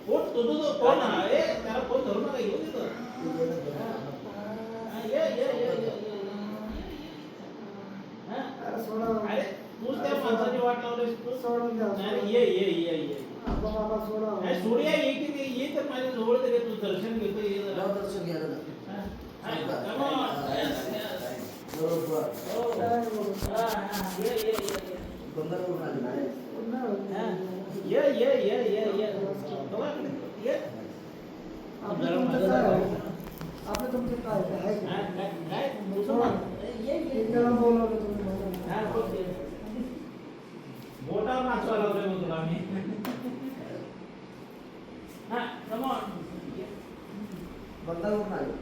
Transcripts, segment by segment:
पोट तो कोण आहे त्याला फोन धरू नका येऊ तिथं अरे तूच त्या माणसाची वाट लावलीस तू सोडून ये सोडिया ये की ये तर माझ्या जवळ तरी तू दर्शन घेतो ये जरा दर्शन घ्यायला आपलं तुमचं काय बोटावर नाचवा लावतोय मग तुला मी बंदावरून आले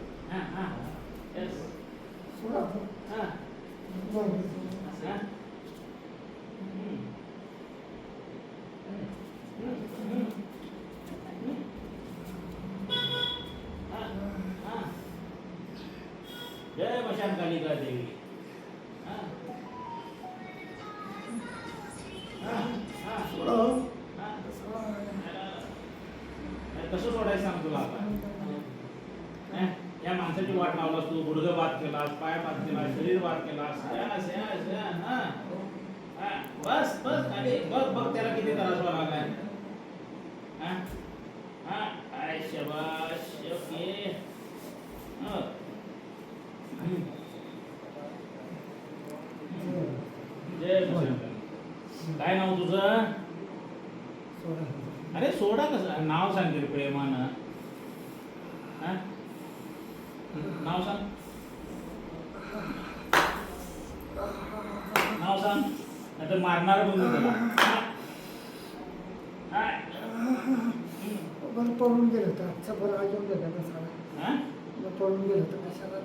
जय मशान कालिका देवी कसं सोडायचं सांग तुला आता या माणसाची वाट लावलास तू गुडघे बाद केलास पाय बाद केलास शरीर बाद केलास बस बस आणि बघ बघ त्याला किती त्रास व्हावा लागलाय आय शाबाश ओके जय काय नाव तुझं अरे सोडा कसं नाव सांग रे प्रेमानं नाव सांग नाव सांग नाहीतर मारणार पण बरं पळून गेलं होतं आजचा बरं अजून गेला कसा पळून गेलं होतं कशाला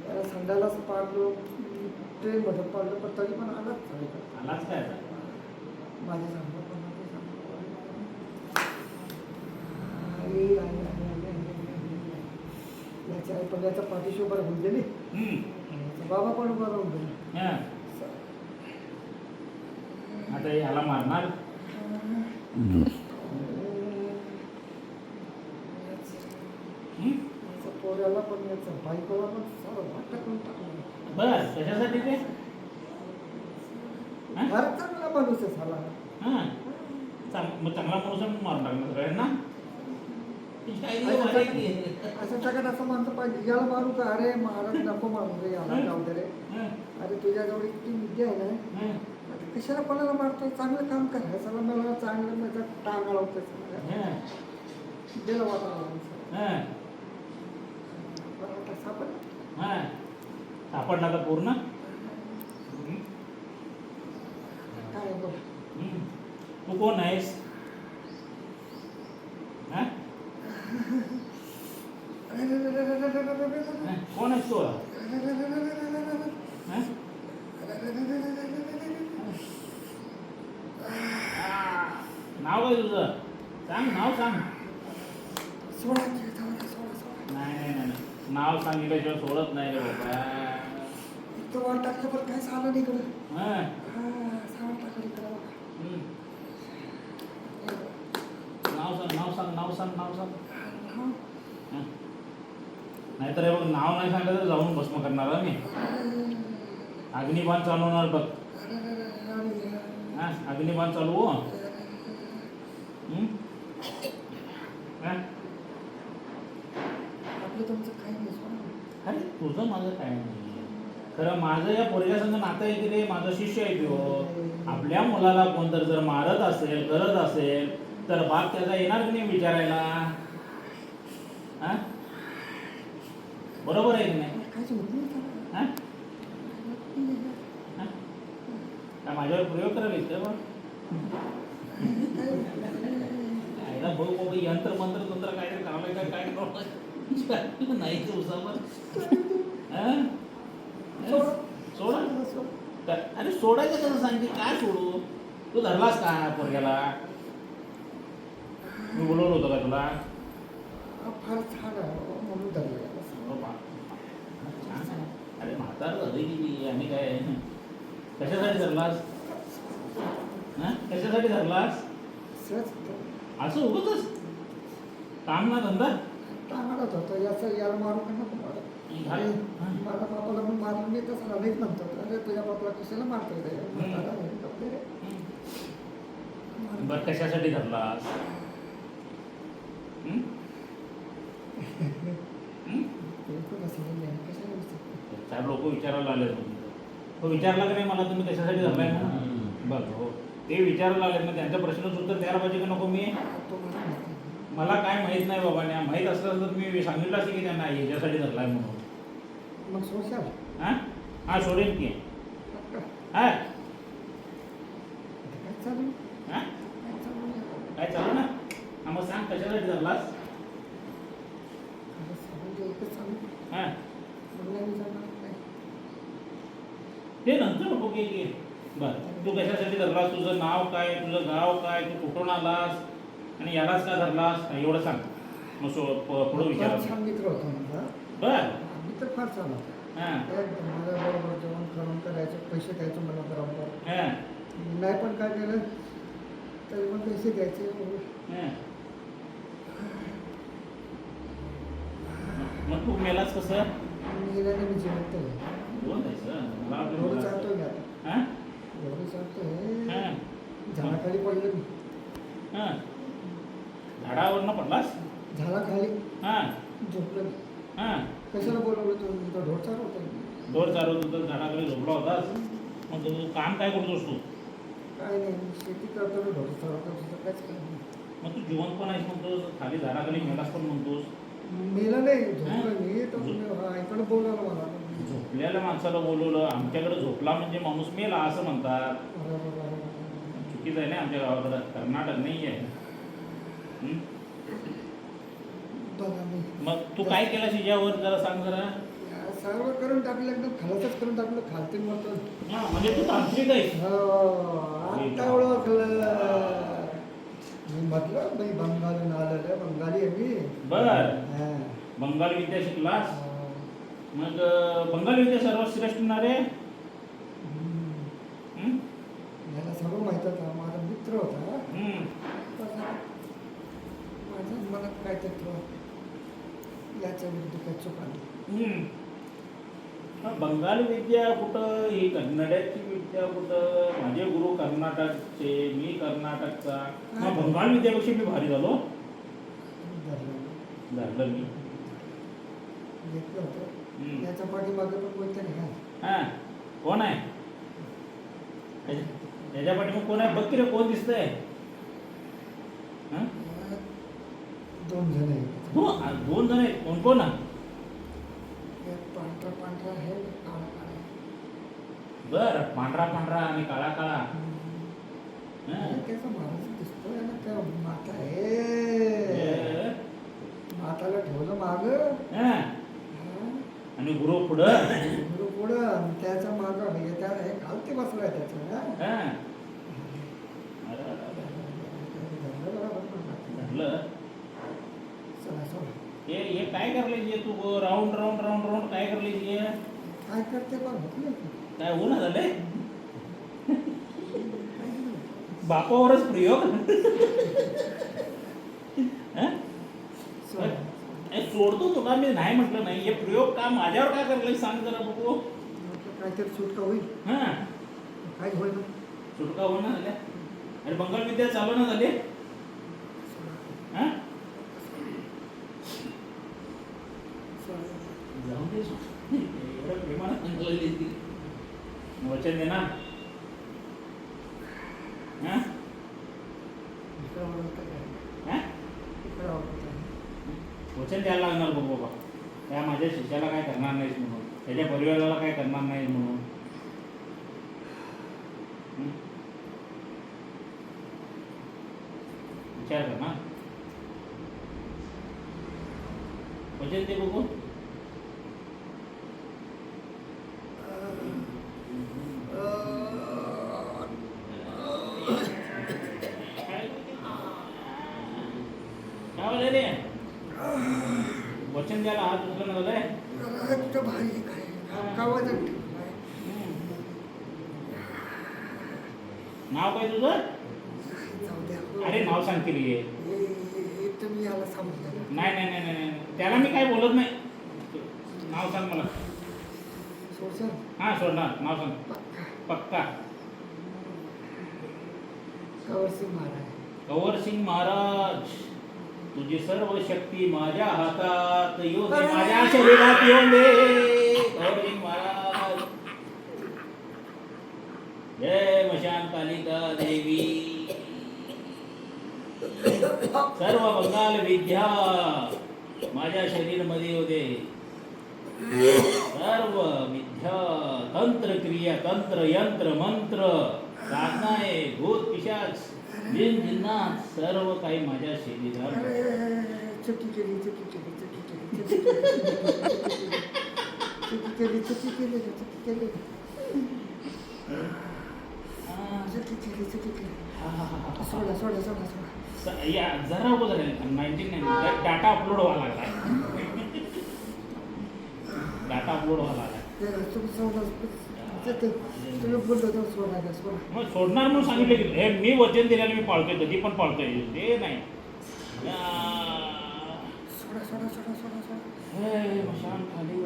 त्याला संडालाच पाडलो ट्रेनमध्ये पाडलं पण तरी पण आलाच काय माझ्या सांगतो पण याच्या आई पण याचा पाठीशी उभं राहून गेली बाबा पण उभं राहून गेले आता ह्याला मारणार पोऱ्याला पण याचं बायकोला पण सारं वाटत करून टाकलं बस कशासाठी ते फार चांगला माणूस आहे झाला मग चांगला माणूस मारून टाकणार सगळ्यांना असं सगळ्यात असं माणसं पाहिजे याला मारू का अरे महाराज नको मारू रे याला जाऊ दे रे अरे तुझ्याजवळ इतकी विद्या आहे ना आता कशाला कोणाला मारतोय चांगलं काम करायचं मला चांगलं माझा टांग लावतोय गेलं वातावरण सापडला का पूर्ण काय बघ तू कोण आहेस कोण आहेस तू नाव आहे तुझं सांग नाव सांग नाही नाव सांगितल्याशिवाय सोडत नाही रे बाबा तो वर टाकलं पण काय झालं नाही इकडं सावळ टाकलं इकडं नाव सांग नाहीतर हे बघ नाव नाही सांगितलं तर जाऊन भस्म करणार मी अग्निबाण चालवणार बघ अग्निबाण चालू तुमचं काय नाही अरे तुझं माझं काय नाही खरं माझं या पोरग्या संग नातं आहे की रे माझा शिष्य आहे तो आपल्या मुलाला कोणतर जर मारत असेल करत असेल तर बाप त्याचा येणार की नाही विचारायला बरोबर आहे की नाही माझ्यावर प्रयोग करावेत का बघ बाबा यंत्र मंत्र तंत्र काहीतरी करावं काय करावं नाही उसावर सोडा अरे सोडायचं कसं सांगते काय सोडू तू धरलास का पोरग्याला मी बोलवलं होतं का तुला फार छान आहे म्हणून धरलं अरे म्हातार झाली की आणि काय कशासाठी धरलास कशासाठी धरलास सहज होतं. असं उगतच काम ना धंदा टांगडत होतं याचं याला मारू का नको मारू. झालं. माझ्या बापाला पण मारून मी तसं रमेश म्हणतो अरे तुझ्या बापाला कशाला मारतोय रे? म्हातारा आहे, कपडे रे. बरं कशासाठी धरलास? हं? हं? बिलकुल असं नाही आहे. कशाला विचारतो? चार लोक विचारायला आले तो विचारला का नाही मला तुम्ही कशासाठी धरलाय म्हणून? बरं हो ते विचारायला आले मग त्यांच्या प्रश्नाचं उत्तर द्यायला पाहिजे का नको मी? तो मला माहिती. मला काय माहित नाही बाबा माहित असलं तर मी सांगितलं असेल की त्यांना ह्याच्यासाठी धरलाय म्हणून. मग सोशाल हां हां सोडेन की आता हां काय चालू हां काय चालू आहे? काय चालू ना हा मग सांग कशासाठी धरलास? अरे सांगून दे, एकच सांगू. हां मला विचारणार काय? ते नंतर नको की बरं तू कशासाठी धरलास? तुझं नाव काय, तुझं गाव काय, तू कुठून आलास आणि यालाच का धरलास एवढं सांग. मग पुढं फार विचार. छान मित्र होता माझा. बर मित्र फार छान होता. हां एकदम माझ्याबरोबर जेवण करून करायचं, पैसे द्यायचे मला बरोबर. हां मी नाही पण काय केलं तरी पण पैसे द्यायचे. हां मग तू मेलास कसं? मी गेल्याने मी जिवंत आहे. बोल जायचं मला वाटलं एवढं मेलास. सांगतोय मी आता. हां एवढं सांगतोय. हां झाडाखाली पडलो मी. हां झाडावरनं पडलास? झाडाखाली हां झोपलो मी. हां कशाला बोलवलं तुम्ही? तो ढोर चालवतो मी. ढोर चालवत होतं झाडाखाली झोपला होतास. मग तू काम काय करतोस तू? काय नाही मी शेती करतो ना, ढोर चालवतो तुझं काहीच काय नाही. मग तू जिवंत पण आहेस म्हणतोस खाली झाडाखाली मेलास पण म्हणतोस. मेलं नाही झोपलो मी तर इकडं बोलवलं मला. झोपलेल्या माणसाला बोलवलं आमच्याकडे झोपला म्हणजे माणूस मेला असं म्हणतात. चुकीचं आहे ना आमच्या गावाकडं कर्नाटक नाही आहे. हं? बघा मी मग तू काय केलं शिजावर जरा सांग जरा. सर्व करून टाकलं, एकदम खलासच करून टाकलं. खालती म्हणतो हां म्हणजे तू तांत्रिक आहेस. आता ओळखलं. मी म्हटलं बाई बंगाली आलेलं, बंगाली आहे मी. बर हा. बंगाली विद्या शिकलास. मग बंगाली विद्या सर्वात श्रेष्ठ ना रे. हं? याला सर्व माहीत होता. माझा मित्र होता. हं. माझ्या मनात काय तर याच्या विरुद्ध काय चूक आली. हं. मग बंगाली विद्या कुठं ही कन्नड्याची विद्या कुठं? माझे गुरु कर्नाटकचे, मी कर्नाटकचा. मग बंगाल विद्यापेक्षा मी भारी झालो. झालं मी. घेतलं होतं. हं. याच्या पाठीमागे पण कोणतं नाही. हां कोण आहे? त्याच्या पाठीमागे कोण आहे? बघ की रे कोण दिसतंय? हां दोन जण आहेत. दोन जण आहेत. कोण कोण? एक पांढरा पांढरा आहे, एक काळा काळा आहे. बर पांढरा पांढरा आणि काळा काळा. हां. त्याचा माणूस दिसतोय ना, त्या माता आहे. माताला ठेवलं माग हां. आणि गुरु पुढं. पुढं त्याच्या माग त्या हे खालती बसलाय त्याच्या. हां. झालं. चला चला हे काय करले तू राऊंड राऊंड राऊंड राऊंड काय करले काय करते पण म्हटलं काय होणं झालंय? बापावरच प्रयोग. हं? सोडतो तुला मी नाही म्हटलं नाही. हे प्रयोग का माझ्यावर काय करले सांग जरा बघू. काहीतरी सुटका होईल. हां काय होईल सुटका होणं झाल्या. अरे बंगाल विद्या चालू ना झाली. हां जाऊन दे एवढं प्रेमानं सांगितलेली ती वचन दे ना. हां हां वचन द्यायला लागणार बघ बाबा. त्या माझ्या शिष्याला काय करणार नाहीस म्हणून, त्याच्या परिवाराला काय करणार नाहीस म्हणून. विचार कर ना. वचन दे बघू. काय रे वचन द्यायला हात उचलणं झालंय. भारी काय गावाचं नाव काय तुझं? जाऊ द्या. अरे नाव सांगते रे. तुम्ही याला समजलं नाही नाही नाही नाही त्याला मी काय बोलत नाही. नाव सांग मला. सोडसर हां सोडणार. नाव सांग. पक्का. कवरसिंग महाराज. कंवरसिंग महाराज, तुझी सर्व शक्ती माझ्या हातात येऊ दे, माझ्या शरीरात येऊन दे. कंवरसिंग महाराज. जय मशान कालिका देवी. सर्व बंगाल विद्या माझ्या शरीरमध्ये येऊ दे. सर्व विद्या, तंत्र क्रिया, तंत्र यंत्र मंत्र, साधनाए, भूत पिशाच, जिन जिन्नात, सर्व काही माझ्या शरीरात. चुकी केली चुकी केली चुकी केली चुकी केली चुकी केली चुकी केली चुकी केली चुकी केली. सोडा सोडा सोडा सोडा. या जरा अगोदर 1999 डाटा अपलोड व्हायला लागलाय. डाटा अपलोड व्हायला लागलाय. तुम्ही बोललो तर सोडा सोडा. मग सोडणार म्हणून सांगितलं की हे मी वचन दिल्याने मी पाळतोय, कधी पण पाळतोय. ते नाही. सोडा सोडा सोडा सोडा सोडा. हे मशान खाली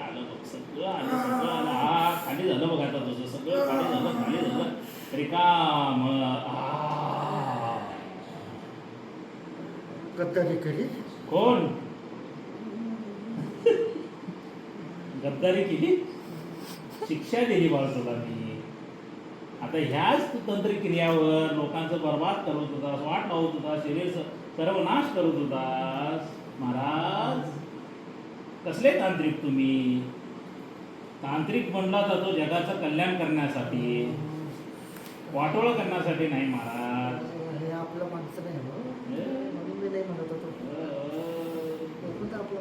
आलं बघ, सगळं आलं सगळं आलं. हा खाली झालं बघ आता तुझं सगळं खाली झालं रिकाम. गद्दारी केली. कोण गद्दारी केली? शिक्षा दिली बाळ तुला मी. आता ह्याच तंत्रक्रियावर लोकांचं बर्बाद करत होतास, वाट लावत होतास, शरीर सर्वनाश करत होतास. महाराज कसले तांत्रिक तुम्ही? तांत्रिक बनला जातो जगाचं कल्याण करण्यासाठी, वाटोळं करण्यासाठी नाही महाराज. हे आपलं माणसं नाही म्हणून मी नाही म्हणत होतो.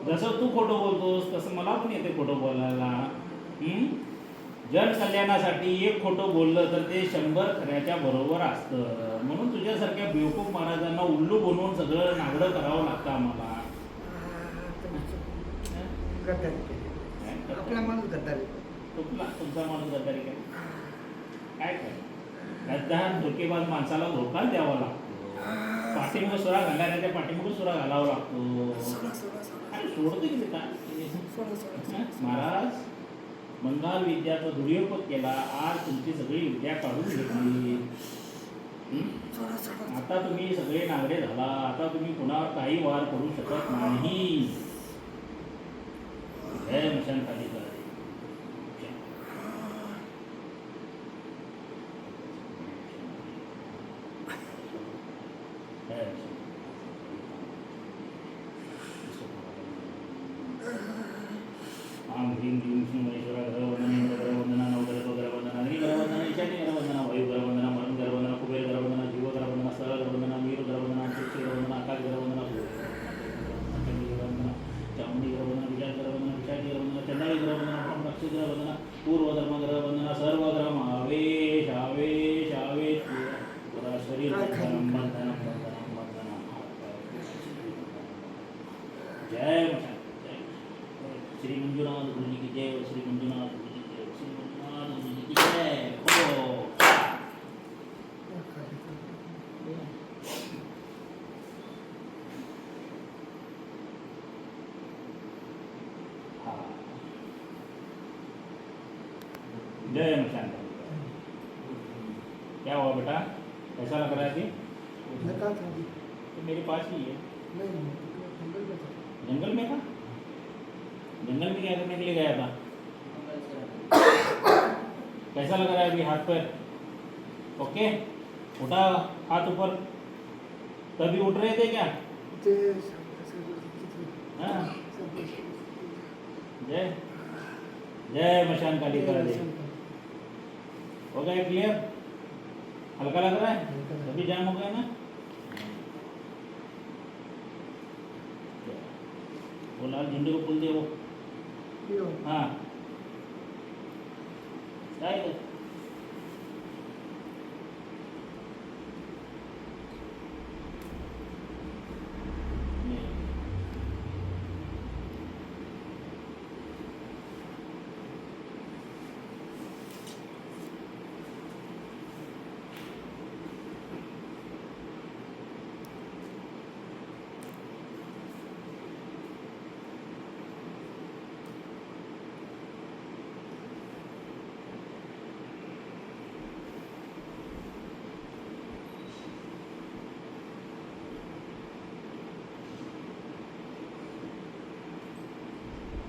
जसं तू खोटं बोलतोस तसं मला पण येते खोटं बोलायला. जन कल्याणासाठी एक खोटं बोललं तर ते 100 खऱ्याच्या बरोबर असतं. म्हणून तुझ्यासारख्या बेवकूफ महाराजांना उल्लू बनवून सगळं नागडं करावं लागतं आम्हाला. गद्दारी केली. आपला माणूस गद्दारी. तुमचा माणूस गद्दारी काय गद्दार धोकेबाज माणसाला धोका द्यावा लागतो. पाठीमुख सुरा घालणाऱ्याच्या पाठीमुख सुरा घालावा लागतो. सोडतो की काय महाराज? बंगाल विद्याचा दुरुपयोग केला. आज तुमची सगळी विद्या काढून घेतली. आता तुम्ही सगळे नागडे झाला. आता तुम्ही कुणावर काही वार करू शकत नाही. जय मशान कालिका. आम ह्रीं क्लीं श्रीं महेश्वरा ग्रहवंदना इंद्रग्रहवंदना नवग्रहवंदना अग्निग्रहवंदना ईशान्यग्रहवंदना वायुग्रहवंदना मरुणग्रहवंदना कुबेरग्रहवंदना जीवग्रहवंदना सरळग्रहवंदना मीरग्रहवंदना चिक्षग्रहवंदना आकाशग्रहवंदना चंडीग्रहवंदना चामुंडीग्रहवंदना विशालग्रहवंदना विशाखीग्रहवंदना चंडाळीग्रहवंदना ब्रह्मक्षग्रहवंदना पूर्वधर्मग्रहवंदना सर्वग्रह आवेश आवेश आवेश पुरा शरीर बंधनम बंधनम बंधनम बंधनम. जय मशान. श्री मंजुनाथ गुरुजी की जय. श्री मंजुनाथ गुरुजी की जय. श्री मंजुनाथ गुरुजी की जय. हो जय मशान. क्या हुआ बेटा? कैसा लग रहा है अभी? तो मेरे पास ही है. जंगल में था? जंगल में क्या करने के लिए गया था? कैसा लग रहा है अभी हाथ पैर? ओके. उठा हाथ ऊपर. तभी उठ रहे थे क्या? हाँ. जय जय मशान कालिका देवी. हो गया क्लियर? हल्का लग रहा है? तभी जाम हो गया ना? वो लाल झंडे को पुल दे वो. हाँ काय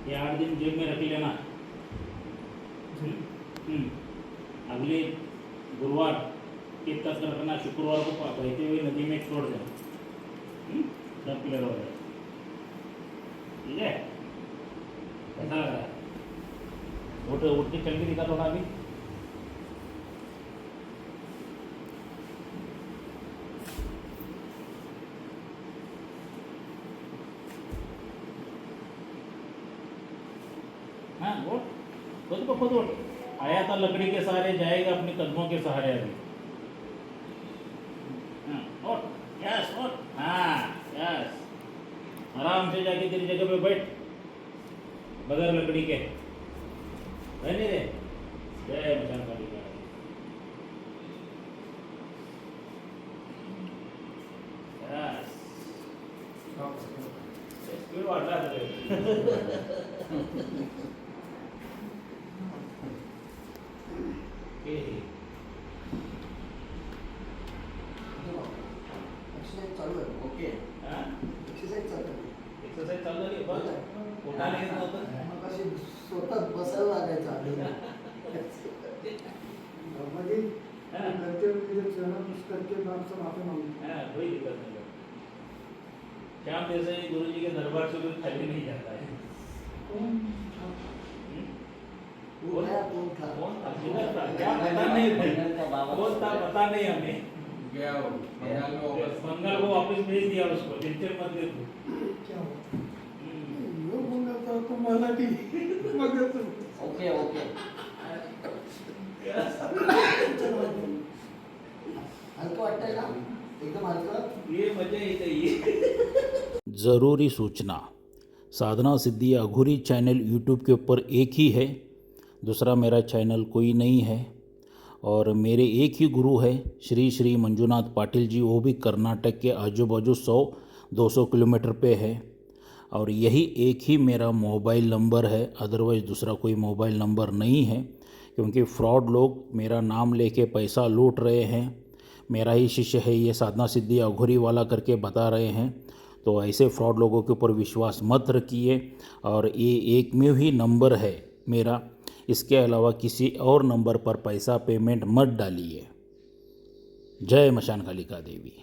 ये 8 दिन जेब में रख लेना। अगले गुरुवार तीर्थ करना, शुक्रवार को बहते हुए नदी में छोड़ देना। सब क्लियर हो जाए, ठीक है? कैसा लग रहा है? उठ के चल के दिखा थोड़ा अभी। हाँ उठ, खुद को खुद उठ। आया था लकड़ी के सहारे, जाएगा अपने कदमों के सहारे अभी। हाँ उठ, यस उठ, हाँ यस। आराम से जाके तेरी जगह पे बैठ, बगैर लकड़ी के। रहने दे। जय मचान काली का। यस, स्पीड वाढला आता एक्सरसाइज चालू आहे. ओके. एक्सरसाइज चालू आहे. एक्सरसाइज चालू झाली बघ. पोटाला येत नव्हतं. मग अशी स्वतः बसायला लागायचं आधी. मध्ये करते करके नाम से माफी मांगू. हाँ, कोई दिक्कत नहीं है। श्याम देसाई गुरु जी के दरबार से कोई खाली नहीं जाता है। कौन था? कौन था? कौन था? किधर था? क्या पता नहीं है। कौन था पता नहीं हमें। गया वो बंगाल में वापस. बंगाल को वापस भेज दिया उसको, टेंशन मत ले तू। क्या हुआ? यो बंगालचा तो मराठी मग ओके ओके. हलकं वाटतंय ना? एकदम हलकं. ये मजा येते ये. ज़रूरी सूचना, साधना सिद्धि अघोरी चैनल यूट्यूब के ऊपर एक ही है, दूसरा मेरा चैनल कोई नहीं है। और मेरे एक ही गुरु है श्री श्री मंजुनाथ पाटिल जी, वो भी कर्नाटक के आजू बाजू 100-200 किलोमीटर पे है। और यही एक ही मेरा मोबाइल नंबर है, अदरवाइज़ दूसरा कोई मोबाइल नंबर नहीं है, क्योंकि फ्रॉड लोग मेरा नाम लेके पैसा लूट रहे हैं। मेरा ही शिष्य है ये, साधना सिद्धि अघोरी वाला करके बता रहे हैं। तो ऐसे फ्रॉड लोगों के ऊपर विश्वास मत रखिए। और ये एक में ही नंबर है मेरा, इसके अलावा किसी और नंबर पर पैसा पेमेंट मत डालिए। जय मशान कालिका देवी।